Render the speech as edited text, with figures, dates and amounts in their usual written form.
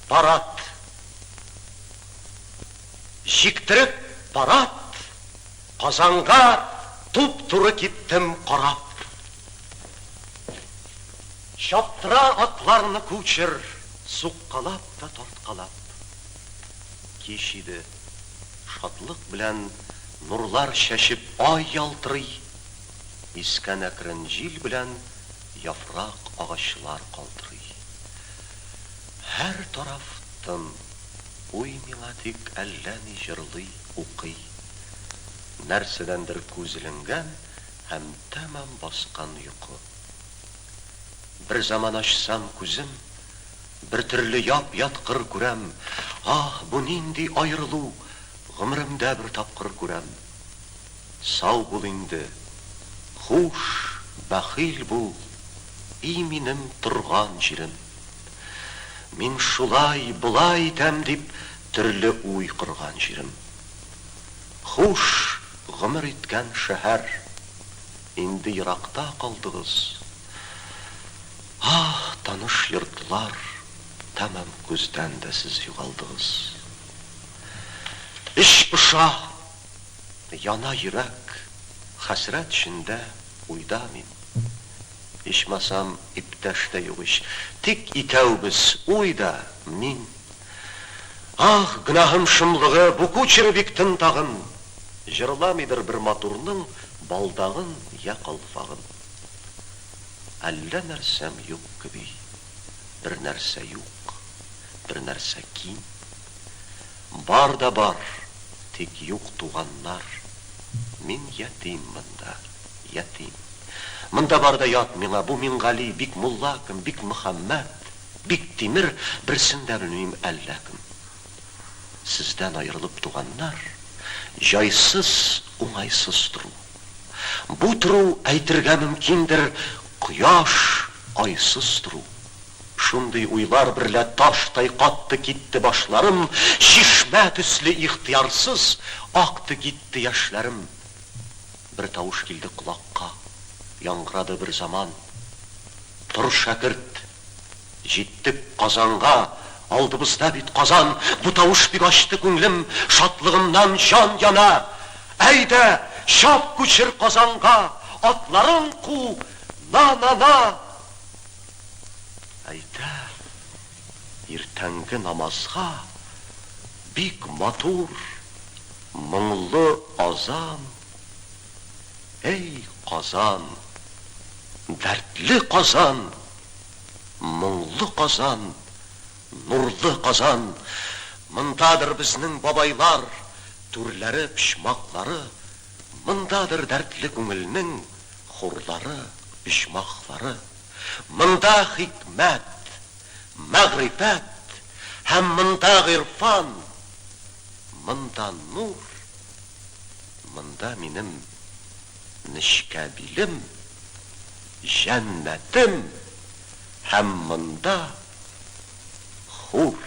барат. Жиктіріп барат, Қазанға туп-туры кеттім қарап. Шаптыра атларны көчір, суққалап та тартқалап. Кешеді шатлық білән нұрлар шәшіп ай ялтырый, искән әкрен жил білән яфрақ ағашлар қалтырый. Әр тарафтын уй миңа тик әлләни жырлый, уқый. Нәрседәндір көзілінген һәм тәмам басқан йоқы. Бір заман ашсам күзім, бір түрлі яп-ятқыр көрәм. Бұ нинди айрылу, ғымырымда бір тапқыр көрәм. Сау бұл инде, хуш, бәхил бұл, минем тұрған жерім. Мин шулай, бұлай тәм деп, түрлі уй құрған жерім. Хуш, ғымыр еткен шәһәр, инде ирақта қалдығыз. Таныш йыртлар, тәмам көздән дә сіз юғалдығыз. Іш пыша, яна йөрәк, хәсрәт ішінде уйда мин. Ишмасам иптәш тә юк иш, тик икәүбез уйда мин. Гөнаһым шымлығы, бу күчер бик тын-тағын, жырламыйдыр бір матурның балдағын я қалфағын. Әллә нәрсәм юк кеби, бір нәрсә юк, бір нәрсә ким. Бар да бар, тик юк туганнар. Мин ятим мында, ятим. Мында бар да ят миңа, бу мин Гали, бик мулла кем, бик Мөхәммәд, бик Тимер, берсен дә белмим әллә кем. Сездән айрылып туганнар, жайсыз, уңайсыз туру. Бу туру әйтергә мөмкиндер, Құяш айсыз тұру. Шундый уйлар бірлә таштай қатты китті башларым, шишмә төсле ихтиярсыз ақты китті яшьләрем. Бір тауыш килді құлаққа, яңгырады бір заман. Тұр шәкірт, жеттік Қазанға, алдыбызда бит Қазан. Бу тауыш бик ашты күңлем, шатлығымнан жан яна. Әйдә, шап күчер Қазанға, атларын ку, на. Әйдә, иртәнгі намазға бик матур, мұңлы азан. Эй, Қазан, дәртлі Қазан, мұңлы Қазан, нұрлы Қазан. Мындадыр бізнің бабайлар, түрлері, пішмақлары. Мындадыр дәртлі күңілнің хурлары, пішмақлары. Мында хикмәт, мәғрифәт, һәм мында ғирфан. Мында нур, мында минем нишкәбилем, жәннәтем, һәм мында хур.